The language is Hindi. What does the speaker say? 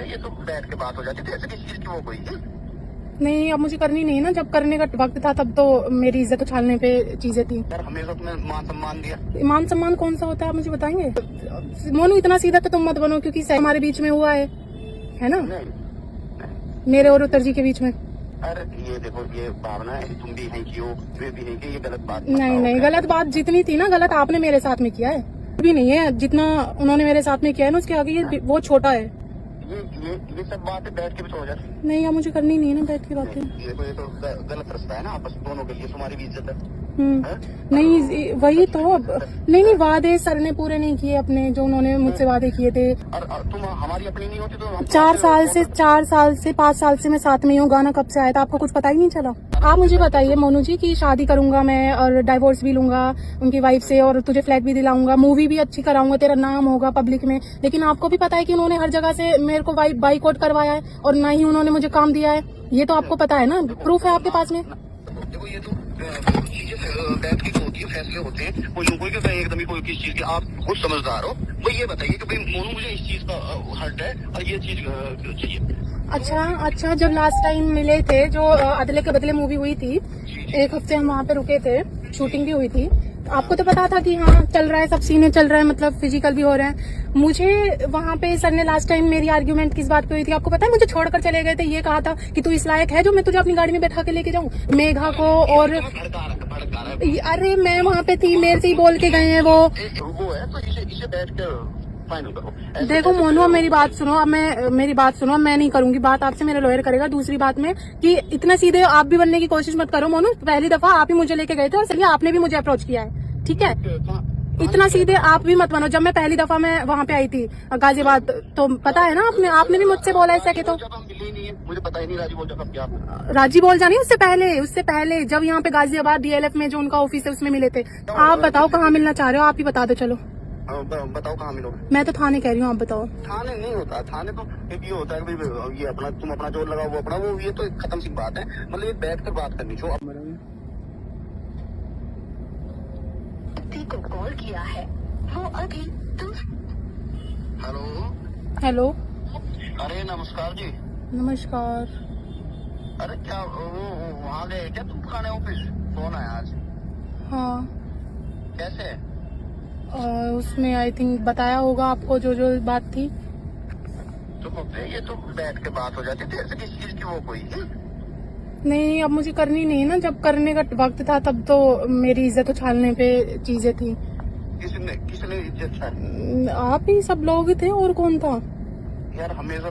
ये तो बैठ के बात हो जाती थी, ऐसे किस चीज की वो कोई नहीं, अब मुझे करनी नहीं है ना। जब करने का वक्त था तब तो मेरी इज्जत उछालने पे चीजें थी। यार, हमेशा तुमने मान सम्मान दिया। मान सम्मान कौन सा होता है, आप मुझे बताएंगे? मोनू, इतना सीधा तो तुम मत बनो, क्योंकि हमारे बीच में हुआ है ना, मेरे और उत्तर जी के बीच में। अरे ये देखो, ये भावना है, तुम भी नहीं की हो, वे भी नहीं की, ये गलत बात नहीं नहीं, गलत बात जितनी थी ना, गलत आपने मेरे साथ में किया है। भी नहीं है जितना उन्होंने मेरे साथ में किया है ना, उसके आगे ये वो छोटा है। ये सब बातें बैठ के भी तो हो जाती। नहीं, अब मुझे करनी नहीं है ना बैठ की बातें। ये तो गलत रास्ता है ना, आपस दोनों के लिए, तुम्हारी भी इज्जत है। नहीं, वही तो। अब नहीं, वादे सर ने पूरे नहीं किए अपने, जो उन्होंने मुझसे वादे किए थे। और तुम हमारी अपनी नहीं होती तो हम 4 साल से 5 साल से मैं साथ में हूँ। गाना कब से आया था, आपको कुछ पता ही नहीं चला? आप मुझे बताइए मोनू जी कि शादी करूंगा मैं और डाइवोर्स भी लूंगा उनकी वाइफ से, और तुझे फ्लैट भी दिलाऊंगा, मूवी भी अच्छी कराऊंगा, तेरा नाम होगा पब्लिक में। लेकिन आपको भी पता है कि उन्होंने हर जगह से मेरे को बाइकआउट करवाया है, और ना ही उन्होंने मुझे काम दिया है। ये तो आपको पता है ना, प्रूफ है आपके पास में। देखो, ये तो चीजें बैठ के होती है, फैसले होते हैं, कोई यूं कोई कि एकदम ही कोई किस चीज के, आप खुद समझदार हो। वो ये बताइए कि भाई मोनू, मुझे इस चीज का हर्ट है और ये चीज चाहिए। अच्छा, जब लास्ट टाइम मिले थे, जो अदले के बदले मूवी हुई थी, 1 हफ्ते हम वहाँ पे रुके थे, शूटिंग भी हुई थी। आपको तो पता था कि हाँ चल रहा है, सब सीने चल रहा है, मतलब फिजिकल भी हो रहा है। मुझे वहाँ पे सर ने लास्ट टाइम मेरी आर्ग्यूमेंट किस बात पे हुई थी आपको पता है? मुझे छोड़कर चले गए थे, ये कहा था कि तू इस लायक है जो मैं तुझे अपनी गाड़ी में बैठा के लेके जाऊँ, मेघा को। और अरे मैं वहाँ पे थी, मेरे से ही बोल के गए हैं वो है, तो इसे बैठ कर फाइनल करो। देखो मोनू, अब मेरी बात सुनो। अब मेरी बात सुनो, मैं नहीं करूंगी बात आपसे, मेरा लॉयर करेगा। दूसरी बात में कि इतने सीधे आप भी बनने की कोशिश मत करो मोनू। पहली दफा आप ही मुझे लेके गए थे और सही आपने भी मुझे अप्रोच किया है, ठीक है? इतना सीधे आप भी मत बनो। जब मैं पहली दफा मैं वहाँ पे आई थी गाजियाबाद, तो पता है ना, आपने भी मुझसे बोला ऐसा कि, तो जब हम मिले नहीं है, मुझे पता ही नहीं राजी बोल जब क्या राजी बोल जानी उससे पहले जब यहाँ पे गाजियाबाद DLF में जो उनका ऑफिस है उसमें मिले थे। आप बताओ कहाँ मिलना चाह रहे हो, आप ही बता दो। चलो बताओ कहाँ मिलोगे। मैं तो थाने कह रही हूँ, आप बताओ। थाने नहीं होता, थाने तो एक ये होता है कि भाई ये अपना, तुम अपना जोर लगाओ, वो अपना, वो ये तो खत्म सी बात है। मतलब ये बैठ कर बात करनी जो को कॉल किया है वो अभी हेलो। अरे नमस्कार जी। नमस्कार। अरे क्या वो वहाँ गए क्या तुम पुराने ऑफिस? फोन आया आज। हाँ, कैसे? उसमें आई थिंक बताया होगा आपको जो जो बात थी। तो ये तो बैठ के बात हो जाती थी, ऐसे किस चीज की वो कोई नहीं, अब मुझे करनी नहीं है ना। जब करने का वक्त था तब तो मेरी इज्जत उछालने पे चीजें थी। किसने इज्जत छाड़ी? आप ही सब लोग थे, और कौन था? यार, हमेशा